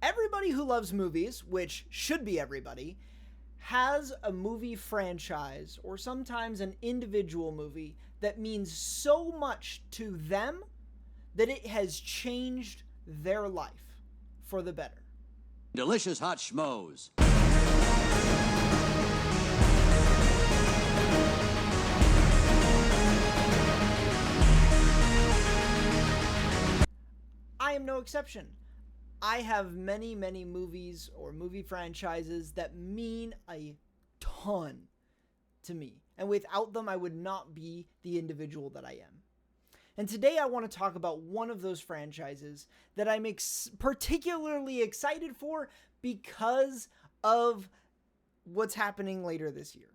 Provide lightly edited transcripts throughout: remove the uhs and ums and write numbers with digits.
everybody who loves movies, which should be everybody, has a movie franchise or sometimes an individual movie that means so much to them that it has changed their life for the better. Delicious hot schmoes. I am no exception. I have many, many movies or movie franchises that mean a ton to me. And without them, I would not be the individual that I am. And today I want to talk about one of those franchises that I'm particularly excited for because of what's happening later this year.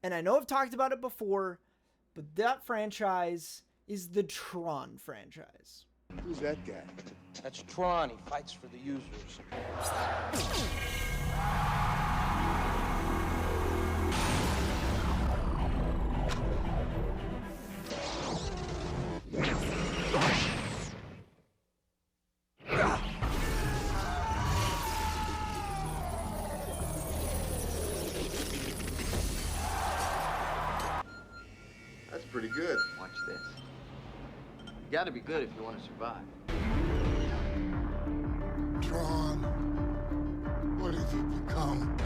And I know I've talked about it before, but that franchise is the Tron franchise. Who's that guy? That's Tron. He fights for the users. That's pretty good. Watch this. You gotta be good if you want to survive. Tron, what have you become?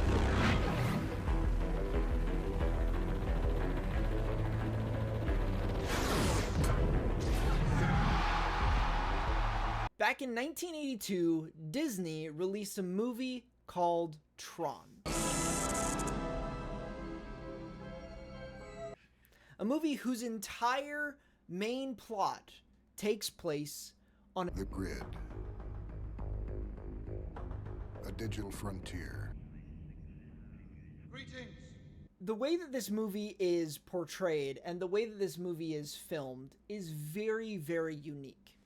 Back in 1982, Disney released a movie called Tron. A movie whose entire main plot takes place on The grid. A digital frontier. Greetings. The way that this movie is portrayed and the way that this movie is filmed is very, very unique.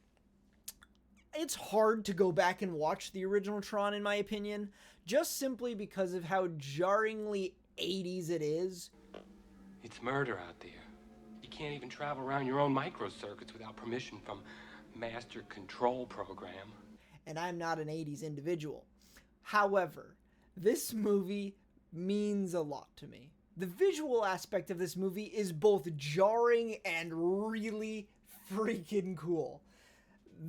It's hard to go back and watch the original Tron, in my opinion, just simply because of how jarringly 80s it is. It's murder out there. You can't even travel around your own microcircuits without permission from Master Control Program. And I'm not an 80s individual. However, this movie means a lot to me. The visual aspect of this movie is both jarring and really freaking cool.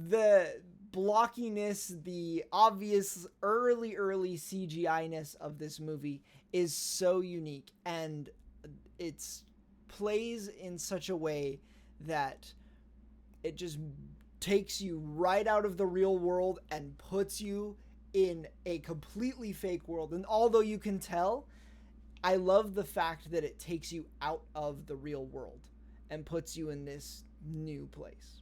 The blockiness, the obvious early CGI-ness of this movie is so unique, and it's plays in such a way that it just takes you right out of the real world and puts you in a completely fake world. And although you can tell, I love the fact that it takes you out of the real world and puts you in this new place.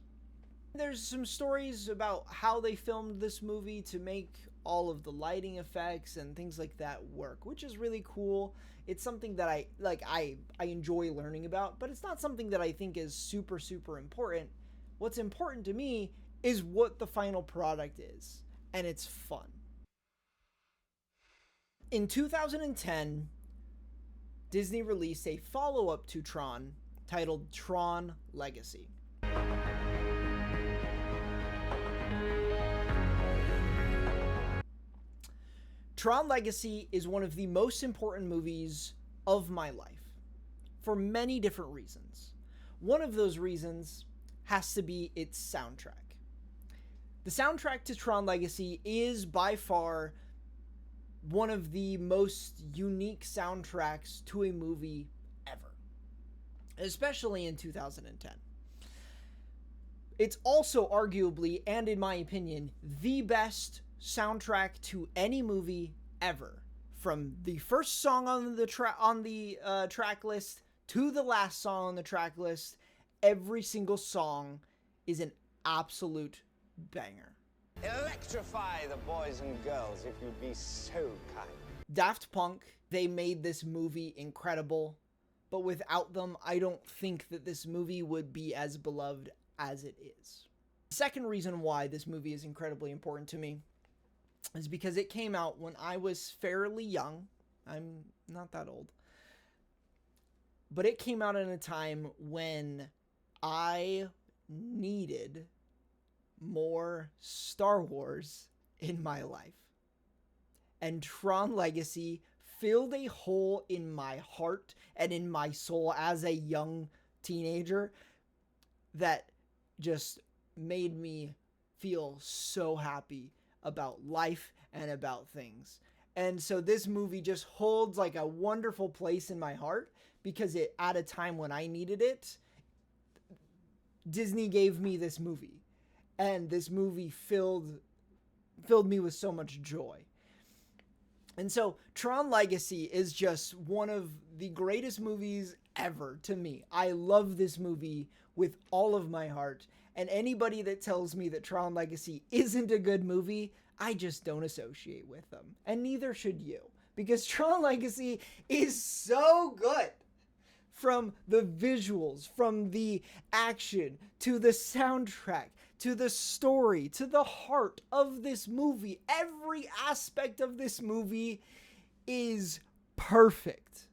There's some stories about how they filmed this movie to make all of the lighting effects and things like that work, which is really cool. It's something that I enjoy learning about, but it's not something that I think is super, super important. What's important to me is what the final product is, and it's fun. In 2010, Disney released a follow-up to Tron titled Tron Legacy. Tron Legacy is one of the most important movies of my life for many different reasons. One of those reasons has to be its soundtrack. The soundtrack to Tron Legacy is by far one of the most unique soundtracks to a movie ever, especially in 2010. It's also arguably, and in my opinion, the best soundtrack to any movie ever. From the first song on the track list to the last song on the track list, every single song is an absolute banger. Electrify the boys and girls if you'd be so kind. Daft Punk, they made this movie incredible, but without them, I don't think that this movie would be as beloved as it is. The second reason why this movie is incredibly important to me is because it came out when I was fairly young. I'm not that old. But it came out in a time when I needed more Star Wars in my life. And Tron Legacy filled a hole in my heart and in my soul as a young teenager that just made me feel so happy about life and about things. And so this movie just holds like a wonderful place in my heart because it, at a time when I needed it, Disney gave me this movie. And this movie filled me with so much joy. And so Tron Legacy is just one of the greatest movies ever to me. I love this movie with all of my heart. And anybody that tells me that Tron Legacy isn't a good movie, I just don't associate with them. And neither should you. Because Tron Legacy is so good. From the visuals, from the action, to the soundtrack, to the story, to the heart of this movie. Every aspect of this movie is perfect.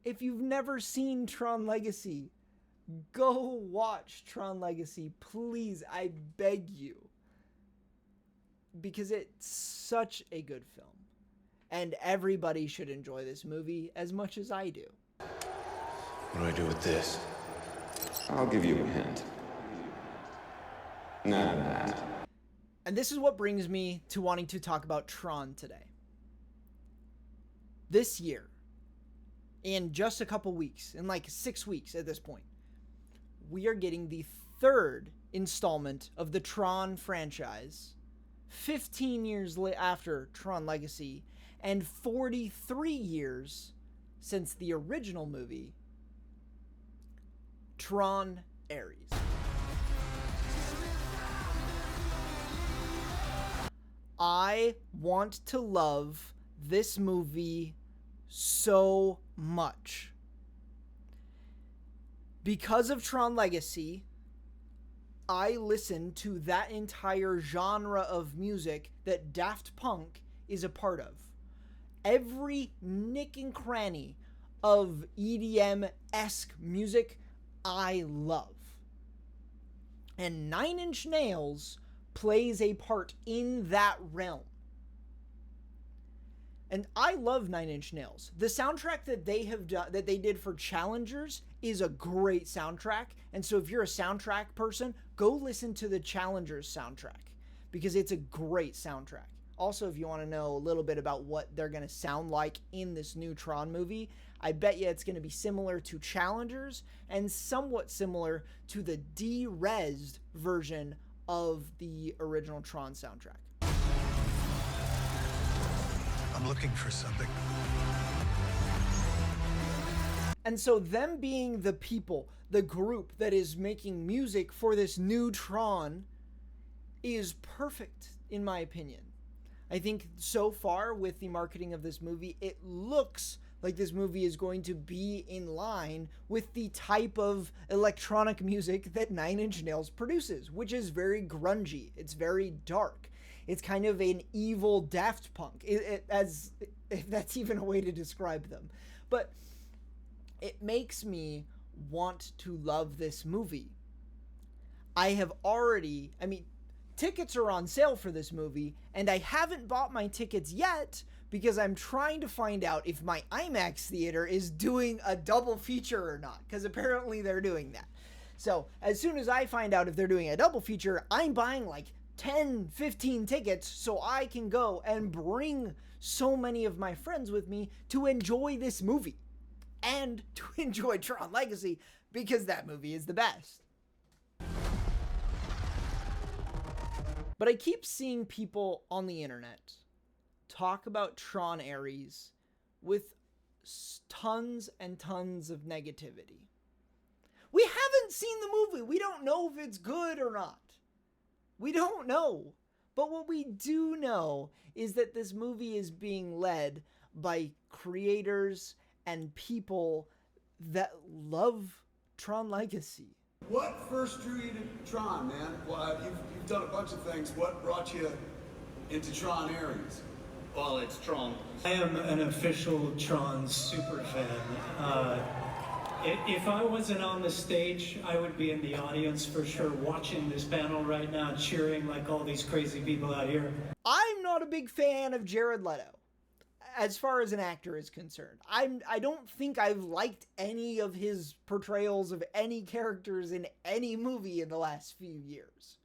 If you've never seen Tron Legacy, go watch Tron Legacy, please, I beg you. Because it's such a good film. And everybody should enjoy this movie as much as I do. What do I do with this? I'll give you a hint. None of that. And this is what brings me to wanting to talk about Tron today. This year, in just a couple weeks, in like 6 weeks at this point, we are getting the third installment of the Tron franchise, 15 years after Tron Legacy, and 43 years since the original movie, Tron Ares. I want to love this movie so much. Because of Tron Legacy, I listen to that entire genre of music that Daft Punk is a part of. Every nick and cranny of EDM-esque music I love. And Nine Inch Nails plays a part in that realm. And I love Nine Inch Nails. The soundtrack that they have done, that they did for Challengers, is a great soundtrack. And so if you're a soundtrack person, go listen to the Challengers soundtrack because it's a great soundtrack. Also, if you want to know a little bit about what they're going to sound like in this new Tron movie, I bet you it's going to be similar to Challengers and somewhat similar to the de-resed version of the original Tron soundtrack. I'm looking for something. And so them being the people, the group that is making music for this new Tron is perfect, in my opinion. I think so far with the marketing of this movie, it looks like this movie is going to be in line with the type of electronic music that Nine Inch Nails produces, which is very grungy. It's very dark. It's kind of an evil Daft Punk, as if that's even a way to describe them. But it makes me want to love this movie. Tickets are on sale for this movie, and I haven't bought my tickets yet because I'm trying to find out if my IMAX theater is doing a double feature or not, because apparently they're doing that. So as soon as I find out if they're doing a double feature, I'm buying like 10, 15 tickets so I can go and bring so many of my friends with me to enjoy this movie and to enjoy Tron Legacy because that movie is the best. But I keep seeing people on the internet talk about Tron Ares with tons and tons of negativity. We haven't seen the movie. We don't know if it's good or not. We don't know. But what we do know is that this movie is being led by creators and people that love Tron Legacy. What first drew you to Tron, man? Well, you've done a bunch of things. What brought you into Tron Ares? Well, it's Tron. I am an official Tron super fan. If I wasn't on the stage, I would be in the audience for sure, watching this panel right now, cheering like all these crazy people out here. I'm not a big fan of Jared Leto, as far as an actor is concerned. I don't think I've liked any of his portrayals of any characters in any movie in the last few years.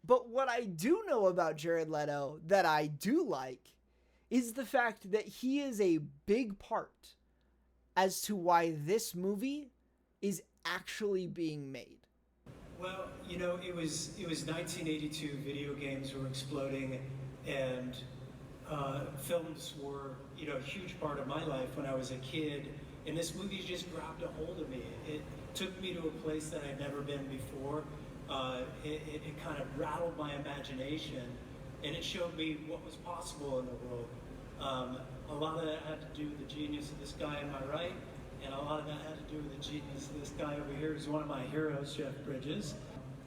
But what I do know about Jared Leto that I do like is the fact that he is a big part as to why this movie is actually being made. Well, you know, it was 1982. Video games were exploding, and films were, you know, a huge part of my life when I was a kid. And this movie just grabbed a hold of me. It took me to a place that I'd never been before. It kind of rattled my imagination, and it showed me what was possible in the world. A lot of that had to do with the genius of this guy on my right, and a lot of that had to do with the genius of this guy over here, who's one of my heroes, Jeff Bridges.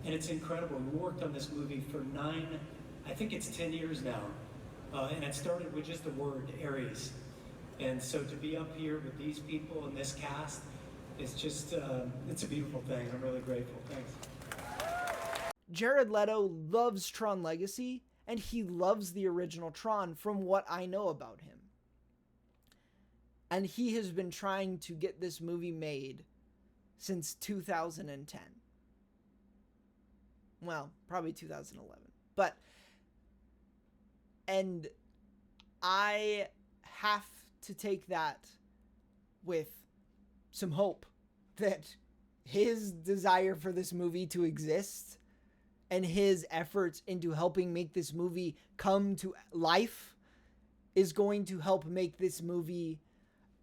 And it's incredible. We worked on this movie for 10 years now. And it started with just the word Aries. And so to be up here with these people and this cast, it's just, it's a beautiful thing. I'm really grateful. Thanks. Jared Leto loves Tron Legacy, and he loves the original Tron from what I know about him. And he has been trying to get this movie made since 2010. Well, probably 2011. And I have to take that with some hope that his desire for this movie to exist and his efforts into helping make this movie come to life is going to help make this movie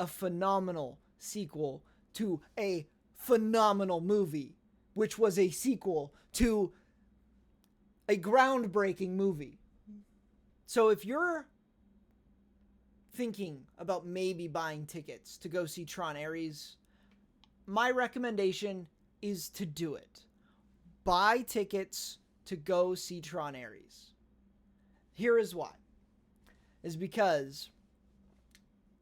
a phenomenal sequel to a phenomenal movie, which was a sequel to a groundbreaking movie. So if you're thinking about maybe buying tickets to go see Tron Ares, my recommendation is to do it. Buy tickets to go see Tron Ares. Here is why. Is because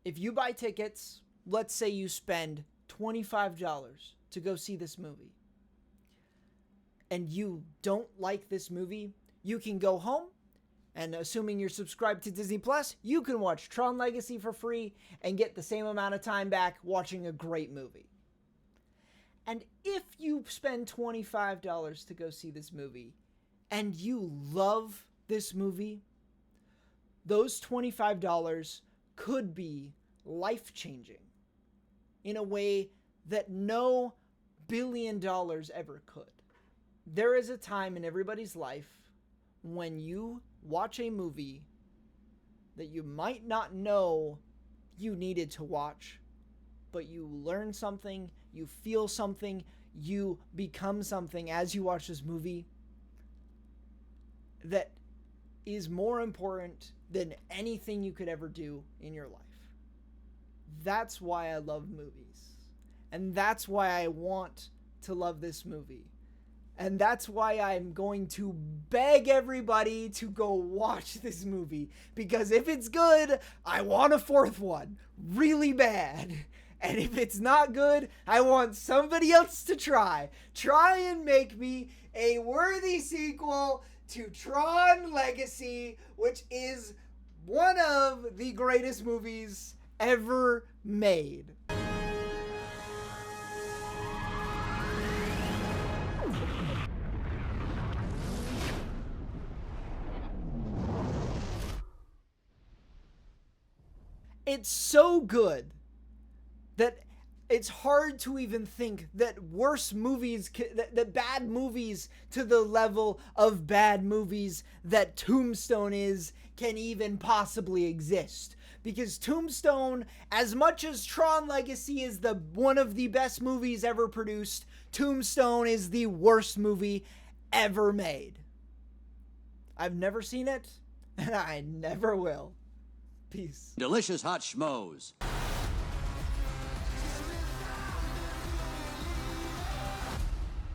if you buy tickets, let's say you spend $25 to go see this movie, and you don't like this movie, you can go home, and assuming you're subscribed to Disney Plus, you can watch Tron Legacy for free and get the same amount of time back watching a great movie. And if you spend $25 to go see this movie and you love this movie, those $25 could be life-changing in a way that no $1 billion ever could. There is a time in everybody's life when you watch a movie that you might not know you needed to watch, but you learn something, you feel something, you become something as you watch this movie that is more important than anything you could ever do in your life. That's why I love movies. And that's why I want to love this movie. And that's why I'm going to beg everybody to go watch this movie. Because if it's good, I want a fourth one. Really bad. And if it's not good, I want somebody else to try. Try and make me a worthy sequel to Tron Legacy, which is one of the greatest movies ever made. It's so good that it's hard to even think that worse movies, that bad movies to the level of bad movies that Tombstone is, can even possibly exist. Because Tombstone, as much as Tron Legacy is one of the best movies ever produced, Tombstone is the worst movie ever made. I've never seen it, and I never will. Peace. Delicious hot schmoes.